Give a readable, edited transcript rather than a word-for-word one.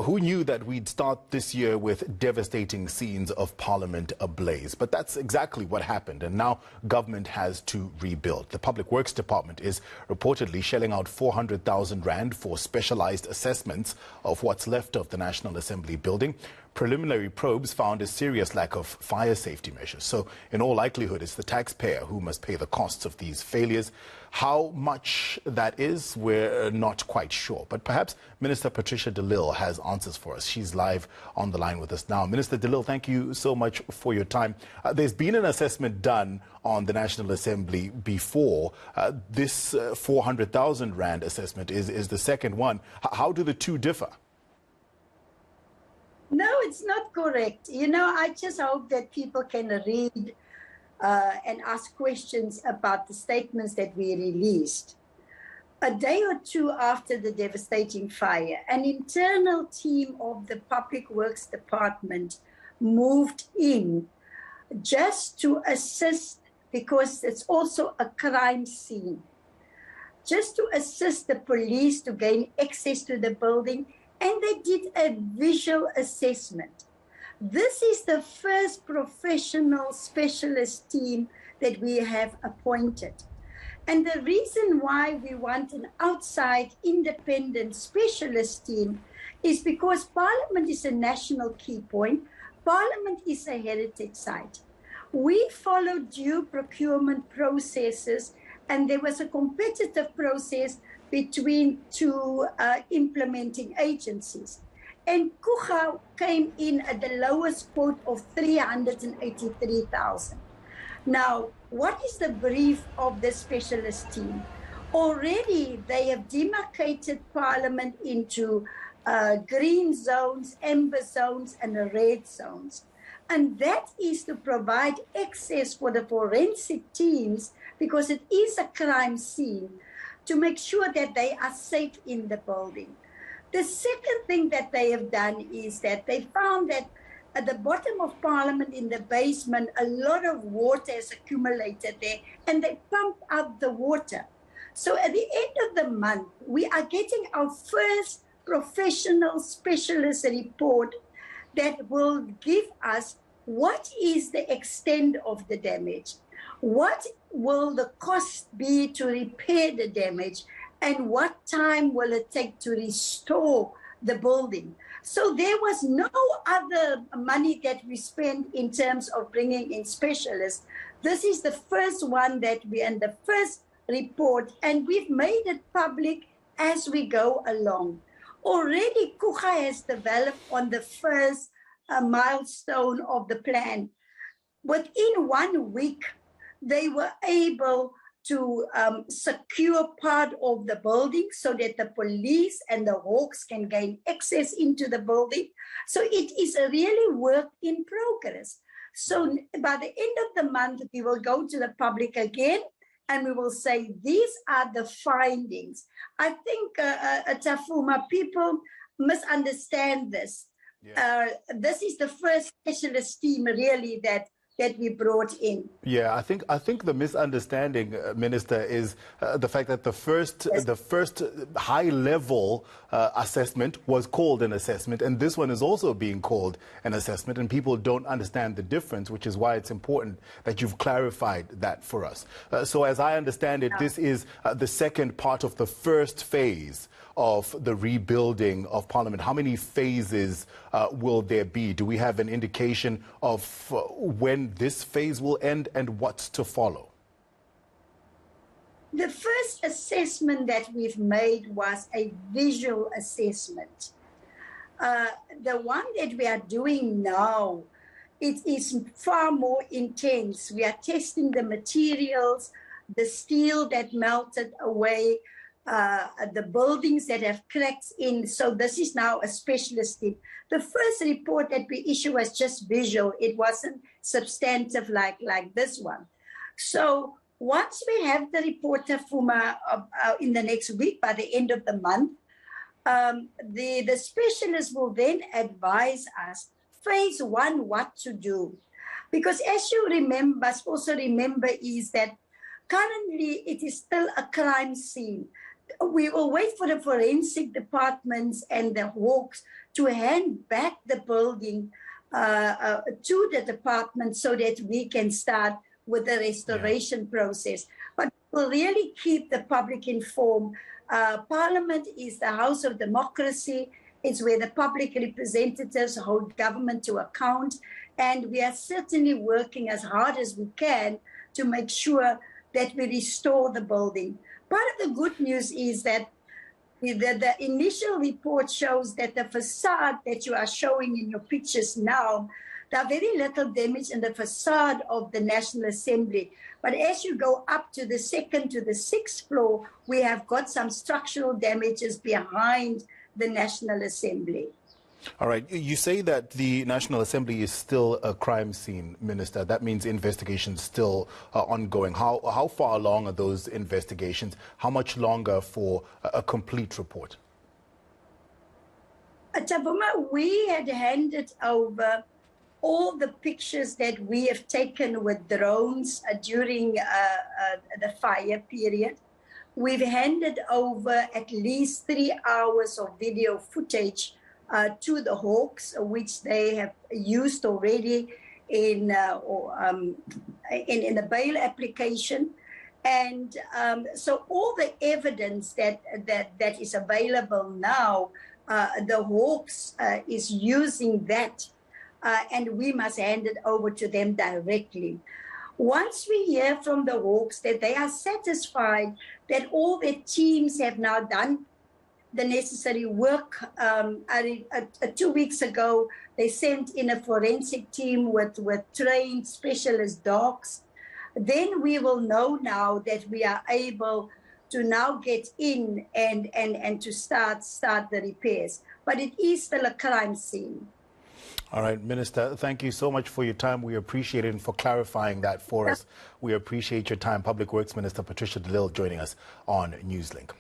Who knew that we'd start this year with devastating scenes of Parliament ablaze? But that's exactly what happened, and now government has to rebuild. The Public Works Department is reportedly shelling out 400,000 rand for specialized assessments of what's left of the National Assembly building. Preliminary probes found a serious lack of fire safety measures. So in all likelihood, it's the taxpayer who must pay the costs of these failures. How much that is, we're not quite sure. But perhaps Minister Patricia de Lille has answers for us. She's live on the line with us now. Minister de Lille, thank you so much for your time. There's been an assessment done on the National Assembly before. This 400,000 rand assessment is the second one. How do the two differ? No, it's not correct. You know, I just hope that people can read and ask questions about the statements that we released. A day or two after the devastating fire, an internal team of the Public Works Department moved in just to assist, because it's also a crime scene, just to assist the police to gain access to the building. And they did a visual assessment. This is the first professional specialist team that we have appointed. And the reason why we want an outside independent specialist team is because Parliament is a national key point. Parliament is a heritage site. We follow due procurement processes, and there was a competitive process between two implementing agencies. And Kuga came in at the lowest quote of 383,000. Now, what is the brief of the specialist team? Already they have demarcated Parliament into green zones, amber zones, and red zones. And that is to provide access for the forensic teams, because it is a crime scene, to make sure that they are safe in the building. The second thing that they have done is that they found that at the bottom of Parliament in the basement, a lot of water has accumulated there, and they pumped out the water. So at the end of the month, we are getting our first professional specialist report that will give us what is the extent of the damage, what will the cost be to repair the damage, and what time will it take to restore the building. So there was no other money that we spent in terms of bringing in specialists. This is the first one that we, and the first report, and we've made it public as we go along. Already Kuga has developed on the first milestone of the plan. Within 1 week, they were able to secure part of the building so that the police and the hawks can gain access into the building. So it is a really work in progress. So by the end of the month, we will go to the public again, and we will say, these are the findings. I think, Tapfuma, people misunderstand this. Yeah. This is the first specialist team really that we brought in. Yeah, I think the misunderstanding, Minister, is the fact that the first high-level assessment was called an assessment, and this one is also being called an assessment, and people don't understand the difference, which is why it's important that you've clarified that for us. So as I understand it, this is the second part of the first phase of the rebuilding of Parliament. How many phases will there be? Do we have an indication of when this phase will end and what's to follow? The first assessment that we've made was a visual assessment. The one that we are doing now, it is far more intense. We are testing the materials, the steel that melted away, the buildings that have cracks in. So this is now a specialist team. The first report that we issued was just visual. It wasn't substantive like this one. So once we have the report, Tapfuma, in the next week, by the end of the month, the specialist will then advise us, phase one, what to do. Because as you remember, also remember is that currently it is still a crime scene. We will wait for the forensic departments and the hawks to hand back the building to the department so that we can start with the restoration process. But we'll really keep the public informed. Parliament is the house of democracy. It's where the public representatives hold government to account. And we are certainly working as hard as we can to make sure that we restore the building. Part of the good news is that the initial report shows that the facade that you are showing in your pictures now, there are very little damage in the facade of the National Assembly. But as you go up to the second to the sixth floor, we have got some structural damages behind the National Assembly. All right. You say that the National Assembly is still a crime scene, Minister. That means investigations still are ongoing. How far along are those investigations? How much longer for a complete report? Tapfuma, we had handed over all the pictures that we have taken with drones during the fire period. We've handed over at least 3 hours of video footage to the Hawks, which they have used already in the bail application. And so all the evidence that is available now, the Hawks is using that, and we must hand it over to them directly. Once we hear from the Hawks that they are satisfied that all their teams have now done the necessary work. 2 weeks ago, they sent in a forensic team with trained specialist dogs. Then we will know now that we are able to now get in and to start the repairs. But it is still a crime scene. All right, Minister, thank you so much for your time. We appreciate it and for clarifying that for us. We appreciate your time. Public Works Minister Patricia de Lille joining us on NewsLink.